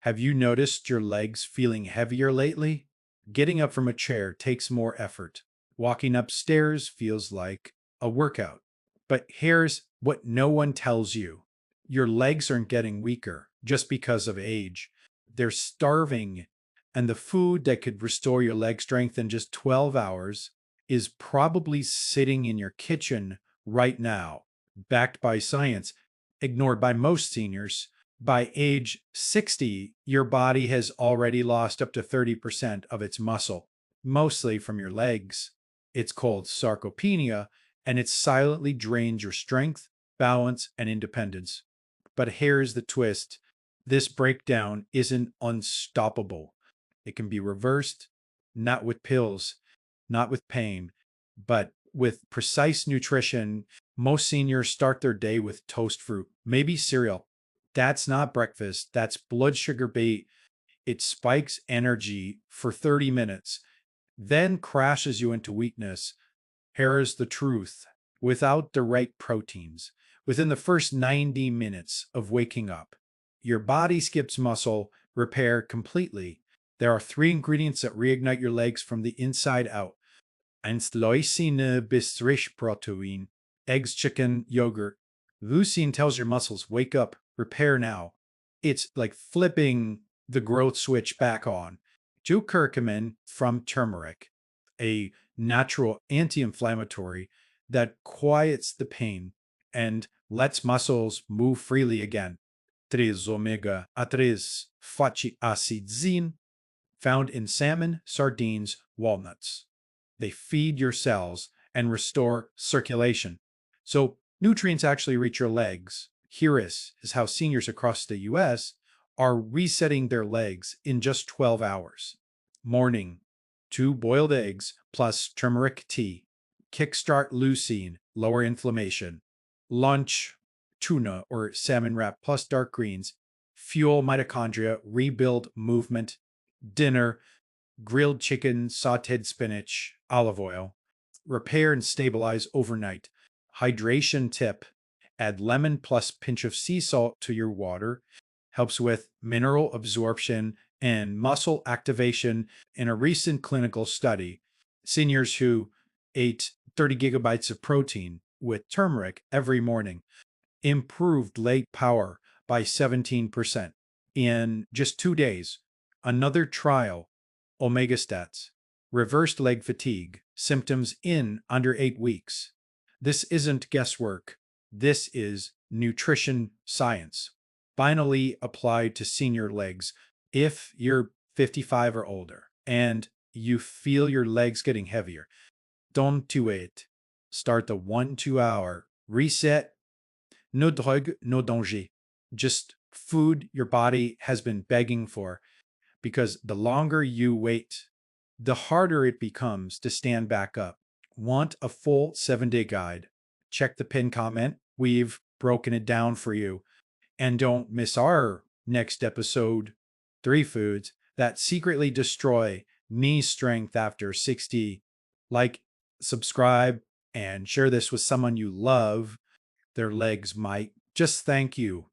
Have you noticed your legs feeling heavier lately? Getting up from a chair takes more effort. Walking upstairs feels like a workout. But here's what no one tells you. Your legs aren't getting weaker just because of age. They're starving, and the food that could restore your leg strength in just 12 hours is probably sitting in your kitchen right now, backed by science, ignored by most seniors. By age 60, your body has already lost up to 30% of its muscle, mostly from your legs. It's called sarcopenia, and it silently drains your strength, balance, and independence. But here's the twist. This breakdown isn't unstoppable. It can be reversed, not with pills, not with pain, but with precise nutrition. Most seniors start their day with toast fruit, maybe cereal. That's not breakfast. That's blood sugar bait. It spikes energy for 30 minutes, then crashes you into weakness. Here's the truth. Without the right proteins, within the first 90 minutes of waking up, your body skips muscle repair completely. There are three ingredients that reignite your legs from the inside out. Leucine-rich protein, eggs, chicken, yogurt. Leucine tells your muscles, wake up, repair now. It's like flipping the growth switch back on. Two curcumin from turmeric, a natural anti-inflammatory that quiets the pain and lets muscles move freely again. 3 omega-3 fatty acids found in salmon, sardines, walnuts. They feed your cells and restore circulation. So nutrients actually reach your legs. Here is how seniors across the US are resetting their legs in just 12 hours. Morning, 2 boiled eggs plus turmeric tea. Kickstart leucine, lower inflammation. Lunch, tuna or salmon wrap plus dark greens. Fuel mitochondria, rebuild movement. Dinner, grilled chicken, sauteed spinach, olive oil. Repair and stabilize overnight. Hydration tip, add lemon plus pinch of sea salt to your water. Helps with mineral absorption and muscle activation. In a recent clinical study, seniors who ate 30 gigabytes of protein with turmeric every morning improved leg power by 17% in just 2 days. Another trial, omega stats, reversed leg fatigue symptoms in under 8 weeks. This isn't guesswork. This is nutrition science, finally applied to senior legs. If you're 55 or older and you feel your legs getting heavier, don't do it. Start the 1-2 hour reset. No drogue, no danger. Just food your body has been begging for, because the longer you wait, the harder it becomes to stand back up. Want a full 7-day guide? Check the pinned comment. We've broken it down for you. And don't miss our next episode, 3 foods that secretly destroy knee strength after 60. Like, subscribe, and share this with someone you love. Their legs might just thank you.